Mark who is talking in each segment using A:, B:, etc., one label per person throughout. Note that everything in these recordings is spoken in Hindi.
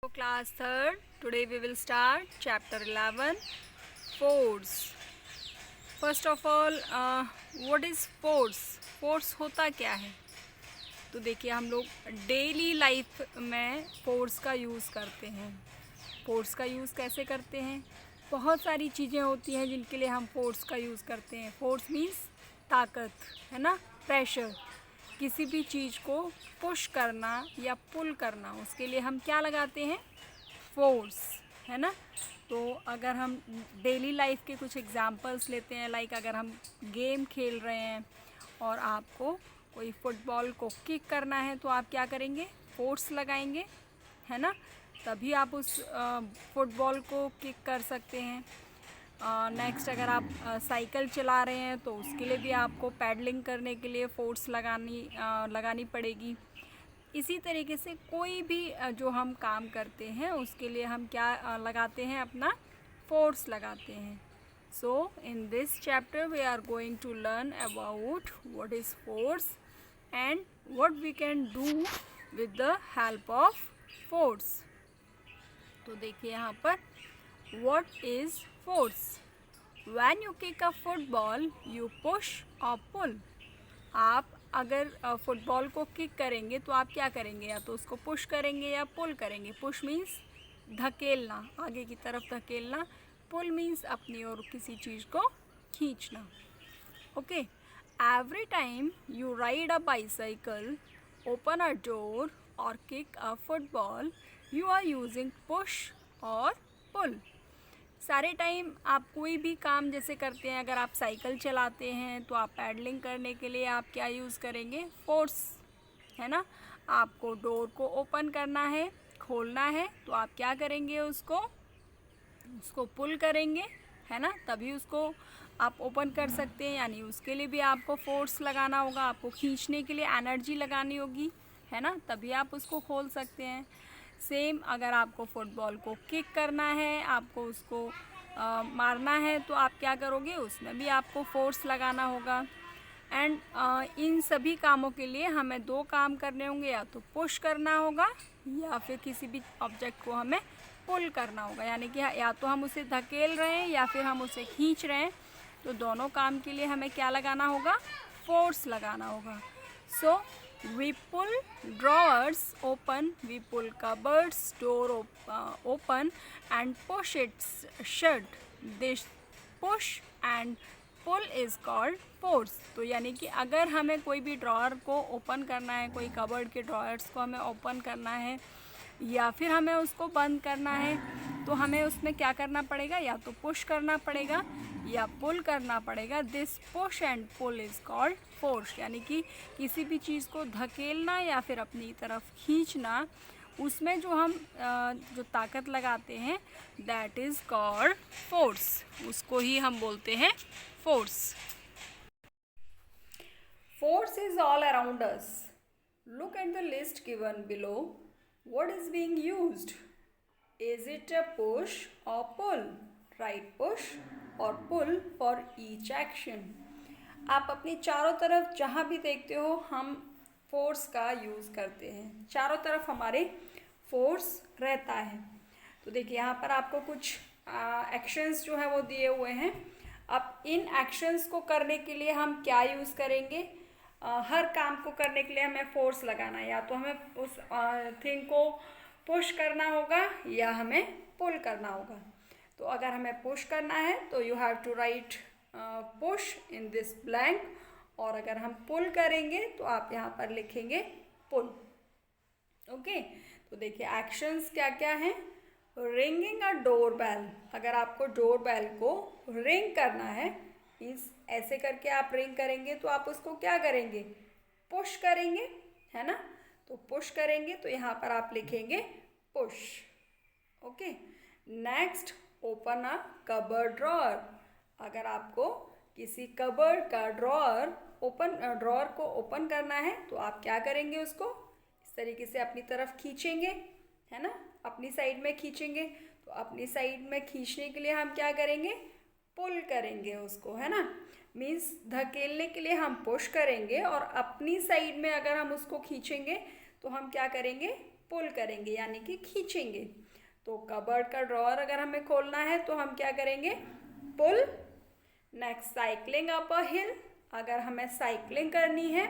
A: So class 3rd, today we will start chapter 11, force. First of all, what is force? Force होता क्या है? तो देखिए हम लोग डेली लाइफ में फोर्स का यूज़ करते हैं। फोर्स का यूज़ कैसे करते हैं? बहुत सारी चीज़ें होती हैं जिनके लिए हम फोर्स का यूज़ करते हैं। फोर्स मीन्स ताकत, है ना, प्रेशर। किसी भी चीज़ को पुश करना या पुल करना, उसके लिए हम क्या लगाते हैं? फोर्स, है ना। तो अगर हम डेली लाइफ के कुछ एग्जांपल्स लेते हैं, लाइक अगर हम गेम खेल रहे हैं और आपको कोई फुटबॉल को किक करना है तो आप क्या करेंगे? फोर्स लगाएंगे, है ना, तभी आप उस फुटबॉल को किक कर सकते हैं। नेक्स्ट, अगर आप साइकिल चला रहे हैं तो उसके लिए भी आपको पैडलिंग करने के लिए फोर्स लगानी पड़ेगी। इसी तरीके से कोई भी जो हम काम करते हैं उसके लिए हम क्या लगाते हैं? अपना फोर्स लगाते हैं। So in this chapter we are going to learn about what is force and what we can do with the help of force. तो देखिए यहाँ पर, what is force? When you kick a football you push और पुल। आप अगर फुटबॉल को किक करेंगे तो आप क्या करेंगे? या तो उसको पुश करेंगे या पुल करेंगे। पुश मीन्स धकेलना, आगे की तरफ धकेलना। पुल मीन्स अपनी ओर किसी चीज़ को खींचना। Okay, every time you ride a bicycle, open a door और kick a football, you are using push और पुल। सारे टाइम आप कोई भी काम जैसे करते हैं, अगर आप साइकिल चलाते हैं तो आप पैडलिंग करने के लिए आप क्या यूज़ करेंगे? फोर्स, है ना। आपको डोर को ओपन करना है, खोलना है, तो आप क्या करेंगे? उसको पुल करेंगे, है ना, तभी उसको आप ओपन कर सकते हैं। यानी उसके लिए भी आपको फोर्स लगाना होगा, आपको खींचने के लिए एनर्जी लगानी होगी, है ना, तभी आप उसको खोल सकते हैं। सेम अगर आपको फुटबॉल को किक करना है, आपको उसको मारना है, तो आप क्या करोगे? उसमें भी आपको फोर्स लगाना होगा। एंड इन सभी कामों के लिए हमें दो काम करने होंगे, या तो पुश करना होगा या फिर किसी भी ऑब्जेक्ट को हमें पुल करना होगा। यानी कि या तो हम उसे धकेल रहे हैं या फिर हम उसे खींच रहे हैं। तो दोनों काम के लिए हमें क्या लगाना होगा? फोर्स लगाना होगा। सो we pull drawers open, we pull cupboards door open and push it shut. This push and pull is called force. तो यानी कि अगर हमें कोई भी ड्रॉअर को ओपन करना है, कोई कबर्ड के ड्रॉअर्स को हमें ओपन करना है या फिर हमें उसको बंद करना है, तो हमें उसमें क्या करना पड़ेगा? या तो पुश करना पड़ेगा या पुल करना पड़ेगा। This push and pull is called force. यानी कि किसी भी चीज़ को धकेलना या फिर अपनी तरफ खींचना, उसमें जो हम जो ताकत लगाते हैं, दैट इज़ कॉल्ड फोर्स। उसको ही हम बोलते हैं force. Force is all around us. Look at the list given below. What is being used? Is it a push or pull? Right, push or pull for each action. आप अपनी चारों तरफ जहाँ भी देखते हो, हम फोर्स का यूज़ करते हैं। चारों तरफ हमारे फोर्स रहता है। तो देखिए यहाँ पर आपको कुछ एक्शंस जो है वो दिए हुए हैं। अब इन एक्शंस को करने के लिए हम क्या यूज़ करेंगे? हर काम को करने के लिए हमें फोर्स लगाना है। या तो हमें उस थिंग को पुश करना होगा या हमें पुल करना होगा। तो अगर हमें पुश करना है तो you have to write push in this blank, और अगर हम पुल करेंगे तो आप यहाँ पर लिखेंगे पुल। ओके, तो देखिए एक्शंस क्या क्या हैं। रिंगिंग अ डोर बेल, अगर आपको डोर बेल को रिंग करना है, मीन्स ऐसे करके आप रिंग करेंगे, तो आप उसको क्या करेंगे? पुश करेंगे, है ना। तो पुश करेंगे तो यहाँ पर आप लिखेंगे push. Okay, next, open a cupboard drawer. अगर आपको किसी कबर्ड का ड्रॉअर को ओपन करना है तो आप क्या करेंगे? उसको इस तरीके से अपनी तरफ खींचेंगे, है ना, अपनी साइड में खींचेंगे। तो अपनी साइड में खींचने के लिए हम क्या करेंगे? पुल करेंगे उसको, है ना। मीन्स धकेलने के लिए हम पुश करेंगे और अपनी साइड में अगर हम उसको खींचेंगे तो हम क्या करेंगे? पुल करेंगे यानी कि खींचेंगे। तो कबर्ड का ड्रॉअर अगर हमें खोलना है तो हम क्या करेंगे, पुल। नेक्स्ट साइकिलिंग अप अ हिल, अगर हमें साइकिलिंग करनी है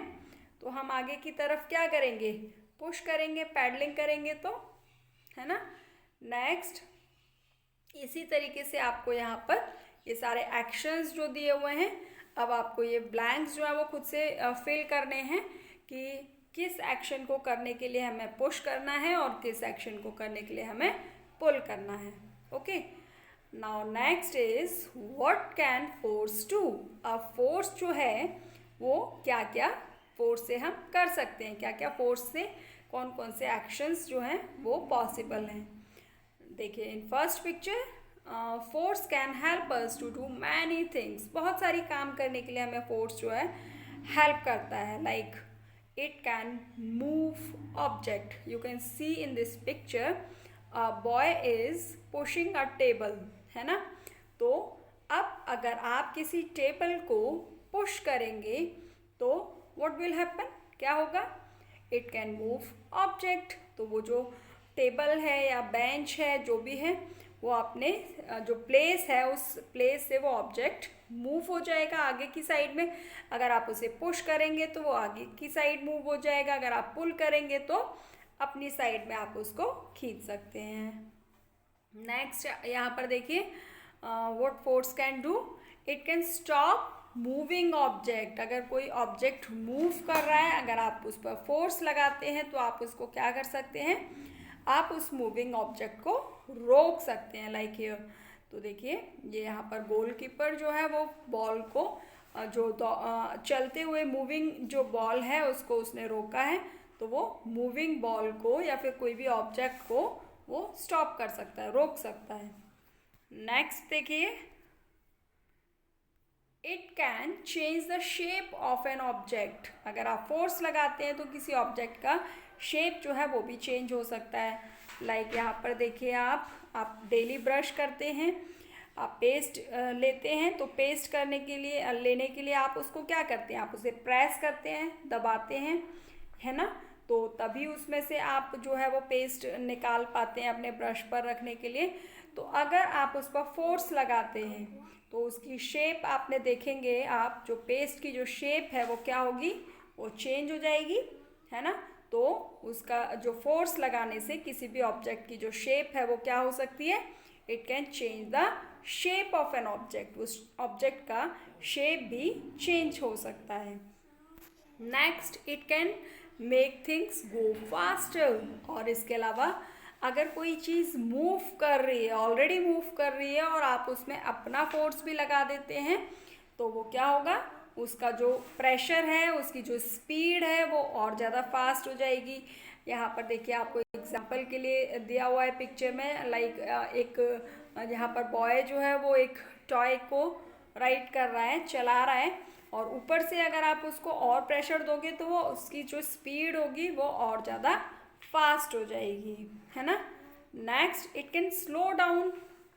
A: तो हम आगे की तरफ क्या करेंगे, पुश करेंगे, पैडलिंग करेंगे तो, है ना। नेक्स्ट इसी तरीके से आपको यहाँ पर ये सारे एक्शंस जो दिए हुए हैं, अब आपको ये ब्लैंक्स जो है वो खुद से फिल करने हैं कि किस एक्शन को करने के लिए हमें पुश करना है और किस एक्शन को करने के लिए हमें पुल करना है। Okay, now next is what can force do. अब फोर्स जो है वो क्या क्या फोर्स से हम कर सकते हैं, क्या क्या फोर्स से कौन कौन से एक्शंस जो हैं वो पॉसिबल हैं। देखिए in first picture, force can help us to do many things. बहुत सारी काम करने के लिए हमें फोर्स जो है हेल्प करता है। Like it can move object, you can see in this picture a boy is pushing a table, है ना। तो अब अगर आप किसी टेबल को पुश करेंगे तो व्हाट विल हैपन, क्या होगा, इट कैन मूव ऑब्जेक्ट। तो वो जो टेबल है या बेंच है जो भी है वो अपने जो प्लेस है उस प्लेस से वो ऑब्जेक्ट मूव हो जाएगा आगे की साइड में। अगर आप उसे पुश करेंगे तो वो आगे की साइड मूव हो जाएगा, अगर आप पुल करेंगे तो अपनी साइड में आप उसको खींच सकते हैं। नेक्स्ट यहाँ पर देखिए, what force can do, it can stop moving object. अगर कोई ऑब्जेक्ट मूव कर रहा है, अगर आप उस पर फोर्स लगाते हैं तो आप उसको क्या कर सकते हैं, आप उस मूविंग ऑब्जेक्ट को रोक सकते हैं। लाइक हियर, तो देखिए ये यहाँ पर गोलकीपर जो है वो बॉल को जो चलते हुए मूविंग जो बॉल है उसको उसने रोका है, तो वो मूविंग बॉल को या फिर कोई भी ऑब्जेक्ट को वो स्टॉप कर सकता है, रोक सकता है। नेक्स्ट देखिए, it can change the shape of an object. अगर आप फोर्स लगाते हैं तो किसी ऑब्जेक्ट का शेप जो है वो भी चेंज हो सकता है। लाइक यहाँ पर देखिए, आप डेली ब्रश करते हैं, आप पेस्ट लेते हैं, तो पेस्ट करने के लिए लेने के लिए आप उसको क्या करते हैं, आप उसे प्रेस करते हैं, दबाते हैं, है ना। तो तभी उसमें से आप जो है वो पेस्ट निकाल पाते हैं अपने ब्रश पर रखने के लिए। तो अगर आप उस पर फोर्स लगाते हैं तो उसकी शेप आपने देखेंगे, आप जो पेस्ट की जो शेप है वो क्या होगी, वो चेंज हो जाएगी, है ना। तो उसका जो फोर्स लगाने से किसी भी ऑब्जेक्ट की जो शेप है वो क्या हो सकती है, it can change the shape of an object, उस ऑब्जेक्ट का शेप भी चेंज हो सकता है। Next, it can make things go faster. और इसके अलावा अगर कोई चीज़ मूव कर रही है, ऑलरेडी मूव कर रही है और आप उसमें अपना फोर्स भी लगा देते हैं तो वो क्या होगा, उसका जो प्रेशर है, उसकी जो स्पीड है वो और ज़्यादा फास्ट हो जाएगी। यहाँ पर देखिए आपको एग्जांपल के लिए दिया हुआ है पिक्चर में, लाइक एक यहाँ पर बॉय जो है वो एक टॉय को राइड कर रहा है, चला रहा है, और ऊपर से अगर आप उसको और प्रेशर दोगे तो वो उसकी जो स्पीड होगी वो और ज़्यादा फास्ट हो जाएगी, है ना। Next, it can slow down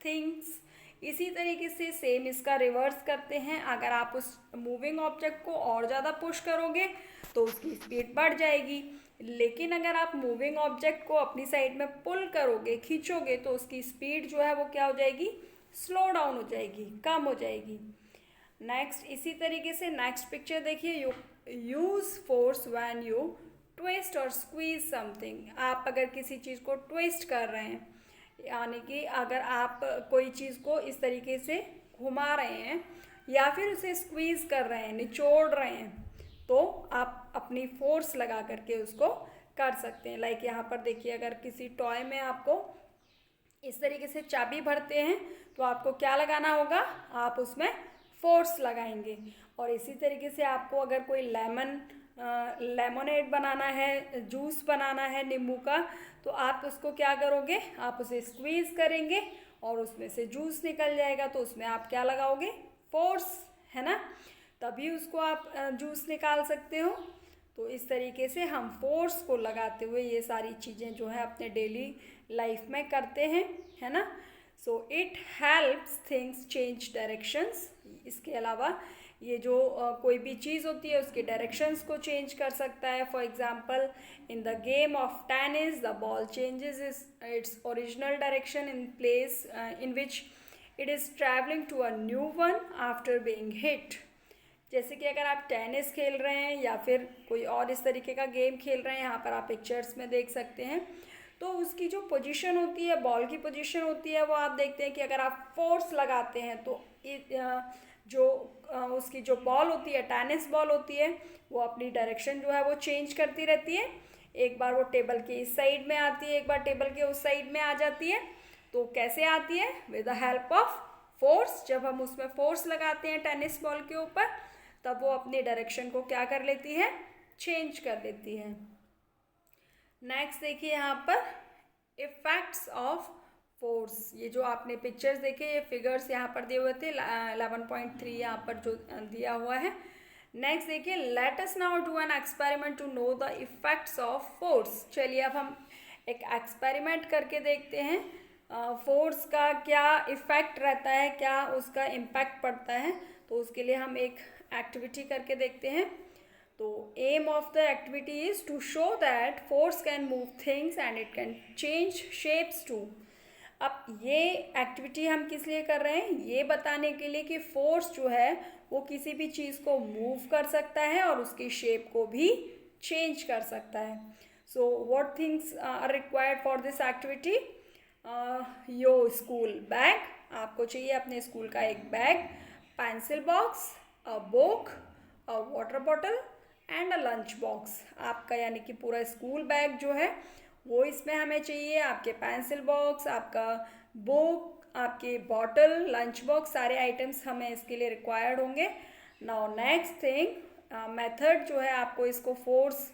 A: things. इसी तरीके से सेम इसका रिवर्स करते हैं, अगर आप उस मूविंग ऑब्जेक्ट को और ज़्यादा पुश करोगे तो उसकी स्पीड बढ़ जाएगी, लेकिन अगर आप मूविंग ऑब्जेक्ट को अपनी साइड में पुल करोगे, खींचोगे, तो उसकी स्पीड जो है वो क्या हो जाएगी, स्लो डाउन हो जाएगी, कम हो जाएगी। नेक्स्ट इसी तरीके से नेक्स्ट पिक्चर देखिए, you use force when you twist और स्क्वीज समथिंग। आप अगर किसी चीज़ को ट्विस्ट कर रहे हैं, यानी कि अगर आप कोई चीज़ को इस तरीके से घुमा रहे हैं या फिर उसे स्क्वीज़ कर रहे हैं, निचोड़ रहे हैं, तो आप अपनी फोर्स लगा करके उसको कर सकते हैं। लाइक यहाँ पर देखिए, अगर किसी टॉय में आपको इस तरीके से चाबी भरते हैं तो आपको क्या लगाना होगा, आप उसमें फोर्स लगाएंगे। और इसी तरीके से आपको अगर कोई लेमनेड बनाना है, जूस बनाना है नींबू का, तो आप उसको क्या करोगे, आप उसे स्क्वीज़ करेंगे और उसमें से जूस निकल जाएगा, तो उसमें आप क्या लगाओगे, फोर्स, है ना, तभी उसको आप जूस निकाल सकते हो। तो इस तरीके से हम फोर्स को लगाते हुए ये सारी चीज़ें जो है अपने डेली लाइफ में करते हैं, है ना। So it helps things change directions. इसके अलावा ये जो कोई भी चीज़ होती है उसके डायरेक्शंस को चेंज कर सकता है. For example in the game of tennis the ball changes its original direction in place in which it is travelling to a new one after being hit. जैसे कि अगर आप टेनिस खेल रहे हैं या फिर कोई और इस तरीके का गेम खेल रहे हैं, यहाँ पर आप पिक्चर्स में देख सकते हैं, तो उसकी जो पोजीशन होती है, बॉल की पोजीशन होती है, वो आप देखते हैं कि अगर आप फोर्स लगाते हैं तो जो उसकी जो बॉल होती है, टेनिस बॉल होती है, वो अपनी डायरेक्शन जो है वो चेंज करती रहती है. एक बार वो टेबल के इस साइड में आती है, एक बार टेबल के उस साइड में आ जाती है. तो कैसे आती है? With the help of force. जब हम उसमें फोर्स लगाते हैं टेनिस बॉल के ऊपर, तब वो अपनी डायरेक्शन को क्या कर लेती है? चेंज कर लेती है. नेक्स्ट देखिए यहाँ पर इफेक्ट्स ऑफ फोर्स. ये जो आपने पिक्चर्स देखे, ये फिगर्स यहाँ पर दिए हुए थे. 11.3 यहाँ पर जो दिया हुआ है. नेक्स्ट देखिए, let us now do an experiment to know the effects of force. चलिए अब हम एक एक्सपेरिमेंट करके देखते हैं फोर्स का क्या इफ़ेक्ट रहता है, क्या उसका इम्पैक्ट पड़ता है. तो उसके लिए हम एक एक्टिविटी करके देखते हैं. तो aim of the activity is to show that force can move things and it can change shapes too. अब ये एक्टिविटी हम किस लिए कर रहे हैं? ये बताने के लिए कि फोर्स जो है वो किसी भी चीज़ को मूव कर सकता है और उसकी शेप को भी चेंज कर सकता है. So what things are required for this activity? Your school bag. आपको चाहिए अपने स्कूल का एक bag, pencil box, a book, a water bottle and a lunch box. आपका यानी कि पूरा स्कूल बैग जो है वो इसमें हमें चाहिए. आपके पेंसिल बॉक्स, आपका बुक, आपके बॉटल, लंच बॉक्स, सारे आइटम्स हमें इसके लिए रिक्वायर्ड होंगे. नाउ नेक्स्ट थिंग, मेथड जो है, आपको इसको फोर्स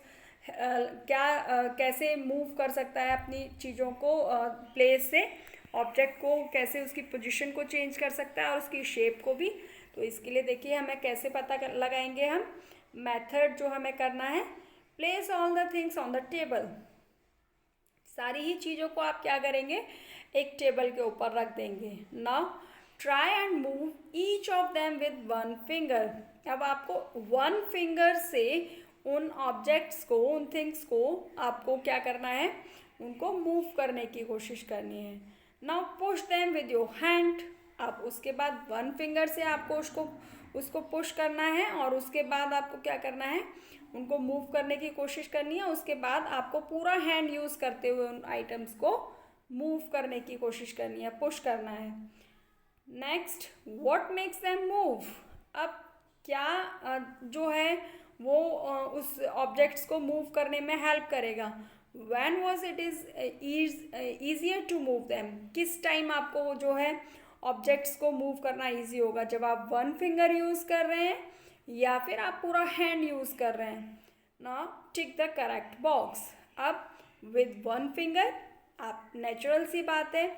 A: कैसे मूव कर सकता है अपनी चीज़ों को प्लेस से, ऑब्जेक्ट को कैसे उसकी पोजीशन को चेंज कर सकता है और उसकी शेप को भी. तो इसके लिए देखिए हमें कैसे पता लगाएंगे हम. मेथड जो हमें करना है, place all the things on the table. सारी ही चीज़ों को आप क्या करेंगे? एक टेबल के ऊपर रख देंगे. Now try and move each of them with one finger. अब आपको वन फिंगर से उन ऑब्जेक्ट्स को, उन थिंग्स को आपको क्या करना है? उनको मूव करने की कोशिश करनी है. Now push them with your hand. अब उसके बाद वन फिंगर से आपको उसको पुश करना है और उसके बाद आपको क्या करना है? उनको मूव करने की कोशिश करनी है. उसके बाद आपको पूरा हैंड यूज़ करते हुए उन आइटम्स को मूव करने की कोशिश करनी है, पुश करना है. Next, what makes them move. अब क्या जो है वो उस ऑब्जेक्ट्स को मूव करने में हेल्प करेगा. When was it is easier to move them. किस टाइम आपको वो जो है ऑब्जेक्ट्स को मूव करना ईजी होगा? जब आप वन फिंगर यूज़ कर रहे हैं या फिर आप पूरा हैंड यूज़ कर रहे हैं. Now tick the correct box. अब विद वन फिंगर, आप नेचुरल सी बात है,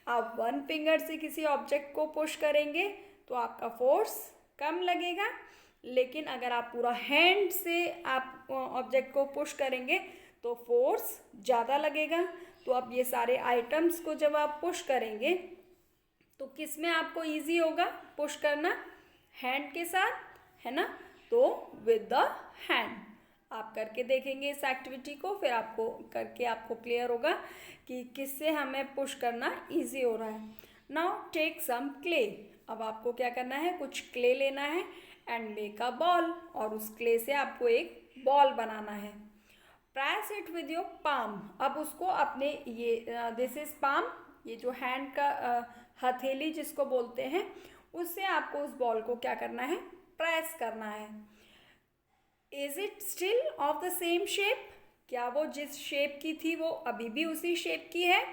A: आप वन फिंगर से किसी ऑब्जेक्ट को पुश करेंगे तो आपका फोर्स कम लगेगा. लेकिन अगर आप पूरा हैंड से आप ऑब्जेक्ट को पुश करेंगे तो फोर्स ज़्यादा लगेगा. तो अब ये सारे आइटम्स को जब आप पुश करेंगे तो किस में आपको इजी होगा पुश करना? हैंड के साथ, है ना. तो विद द हैंड आप करके देखेंगे इस एक्टिविटी को, फिर आपको करके आपको क्लियर होगा कि किससे हमें पुश करना इजी हो रहा है. Now take some clay. अब आपको क्या करना है? कुछ क्ले लेना है एंड मेक अ बॉल. और उस क्ले से आपको एक बॉल बनाना है. Press it with your palm. अब उसको अपने ये दिस इज पाम, ये जो हैंड का हथेली जिसको बोलते हैं, उससे आपको उस बॉल को क्या करना है? प्रेस करना है. Is it still of the same shape. क्या वो जिस शेप की थी वो अभी भी उसी शेप की है?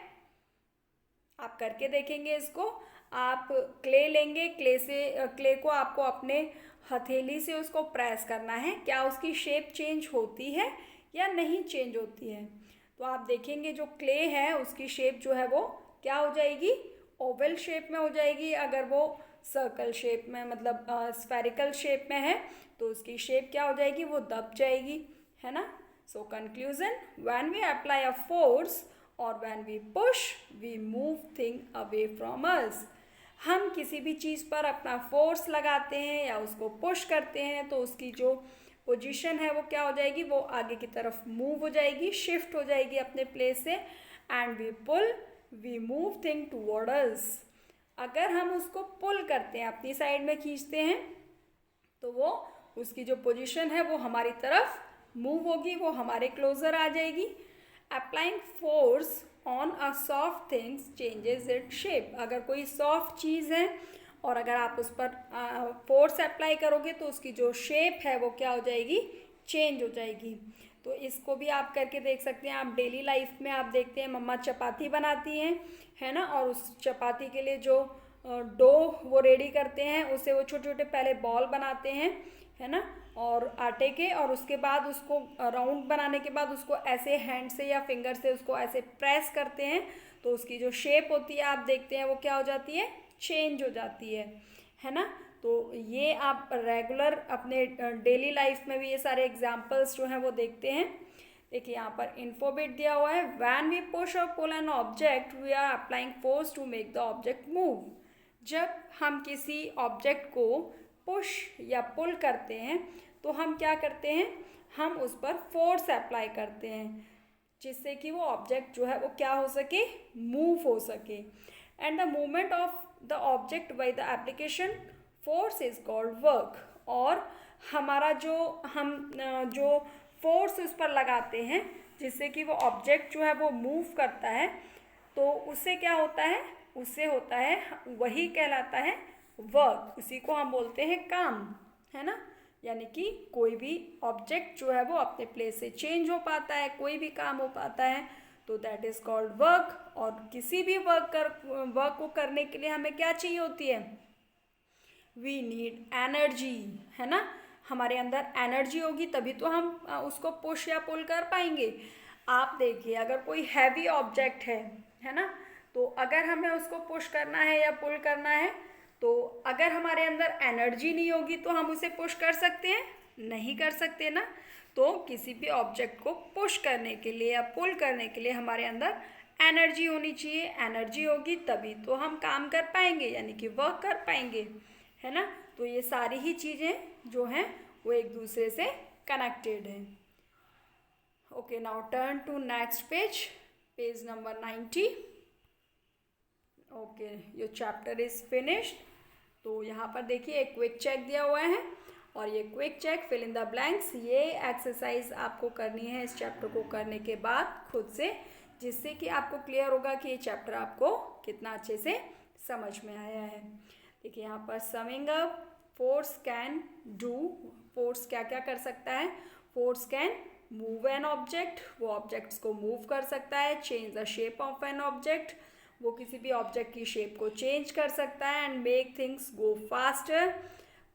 A: आप करके देखेंगे इसको. आप क्ले लेंगे, क्ले को आपको अपने हथेली से उसको प्रेस करना है. क्या उसकी शेप चेंज होती है या नहीं चेंज होती है? तो आप देखेंगे जो क्ले है उसकी शेप जो है वो क्या हो जाएगी? ओवल शेप में हो जाएगी. अगर वो सर्कल शेप में, मतलब स्फेरिकल शेप में है, तो उसकी शेप क्या हो जाएगी? वो दब जाएगी, है ना. So conclusion, when we apply a force और when we push we move thing away from us. हम किसी भी चीज़ पर अपना फोर्स लगाते हैं या उसको पुश करते हैं तो उसकी जो पोजीशन है वो क्या हो जाएगी, वो आगे की तरफ मूव हो जाएगी, शिफ्ट हो जाएगी अपने प्लेस से। And we pull, we move thing toward us. अगर हम उसको पुल करते हैं, अपनी साइड में खींचते हैं, तो वो उसकी जो पोजीशन है वो हमारी तरफ मूव होगी, वो हमारे क्लोजर आ जाएगी। Applying force on a soft things changes it shape. अगर कोई सॉफ्ट चीज़ है और अगर आप उस पर फोर्स अप्लाई करोगे तो उसकी जो शेप है वो क्या हो जाएगी, चेंज हो जाएगी। तो इसको भी आप करके देख सकते हैं। आप डेली लाइफ में आप देखते हैं मम्मा चपाती बनाती हैं, है ना, और उस चपाती के लिए जो डो वो रेडी करते हैं, उससे वो छोटे छोटे पहले बॉल बनाते हैं, है ना, और आटे के, और उसके बाद उसको राउंड बनाने के बाद उसको ऐसे हैंड से या फिंगर से उसको ऐसे प्रेस करते हैं, तो उसकी जो शेप होती है आप देखते हैं वो क्या हो जाती है, चेंज हो जाती है ना। तो ये आप रेगुलर अपने डेली लाइफ में भी ये सारे एग्जाम्पल्स जो हैं वो देखते हैं। देखिए यहाँ पर इन्फोबिट दिया हुआ है, व्हेन वी पुश और pull an object we are applying force to make the object move. जब हम किसी ऑब्जेक्ट को पुश या पुल करते हैं तो हम क्या करते हैं, हम उस पर फोर्स अप्लाई करते हैं जिससे कि वो ऑब्जेक्ट जो है वो क्या हो सके, मूव हो सके। And the movement of the object by the application force is called work. और हमारा जो हम जो फोर्स उस पर लगाते हैं जिससे कि वो ऑब्जेक्ट जो है वो मूव करता है, तो उससे क्या होता है, उससे होता है, वही कहलाता है वर्क। उसी को हम बोलते हैं काम, है ना। यानी कि कोई भी ऑब्जेक्ट जो है वो अपने प्लेस से चेंज हो पाता है, कोई भी काम हो पाता है, तो दैट इज़ कॉल्ड वर्क। और किसी भी वर्क को करने के लिए हमें क्या चाहिए होती है, वी नीड एनर्जी, है ना। हमारे अंदर एनर्जी होगी तभी तो हम उसको पुश या पुल कर पाएंगे। आप देखिए अगर कोई हैवी ऑब्जेक्ट है ना, तो अगर हमें उसको पुश करना है या पुल करना है, तो अगर हमारे अंदर एनर्जी नहीं होगी तो हम उसे पुश कर सकते हैं, नहीं कर सकते ना। तो किसी भी ऑब्जेक्ट को पुश करने के लिए या पुल करने के लिए हमारे अंदर एनर्जी होनी चाहिए। एनर्जी होगी तभी तो हम काम कर पाएंगे, यानी कि वर्क कर पाएंगे, है ना। तो ये सारी ही चीज़ें जो हैं वो एक दूसरे से कनेक्टेड हैं। Okay, now turn to next page, page number 90। Okay, your chapter is finished. तो यहाँ पर देखिए एक क्विक चेक दिया हुआ है, और ये quick check fill in the blanks, ये एक्सरसाइज आपको करनी है इस चैप्टर को करने के बाद खुद से, जिससे कि आपको क्लियर होगा कि ये चैप्टर आपको कितना अच्छे से समझ में आया है। देखिए यहाँ पर summing up, force can do, force क्या क्या कर सकता है, force can move an object, वो ऑब्जेक्ट्स को मूव कर सकता है। Change the shape of an object, वो किसी भी ऑब्जेक्ट की शेप को चेंज कर सकता है। And make things go faster,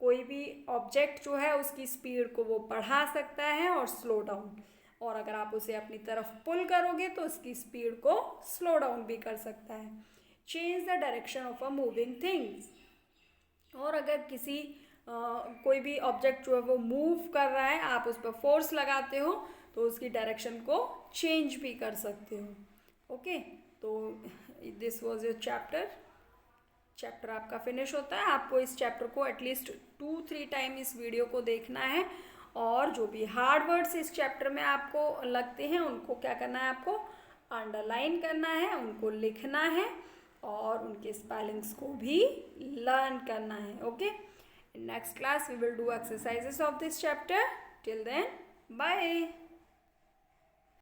A: कोई भी ऑब्जेक्ट जो है उसकी स्पीड को वो बढ़ा सकता है और स्लो डाउन, और अगर आप उसे अपनी तरफ पुल करोगे तो उसकी स्पीड को स्लो डाउन भी कर सकता है। Change the direction of a moving things, और अगर किसी कोई भी ऑब्जेक्ट जो है वो मूव कर रहा है, आप उस पर फोर्स लगाते हो तो उसकी डायरेक्शन को चेंज भी कर सकते हो। ओके, तो दिस वाज योर चैप्टर आपका फिनिश होता है। आपको इस चैप्टर को एटलीस्ट 2-3 टाइम इस वीडियो को देखना है, और जो भी हार्ड वर्ड्स इस चैप्टर में आपको लगते हैं उनको क्या करना है, आपको अंडरलाइन करना है, उनको लिखना है, और उनके स्पेलिंग्स को भी लर्न करना है। Okay, in next class we will do exercises of this chapter. Till then, bye.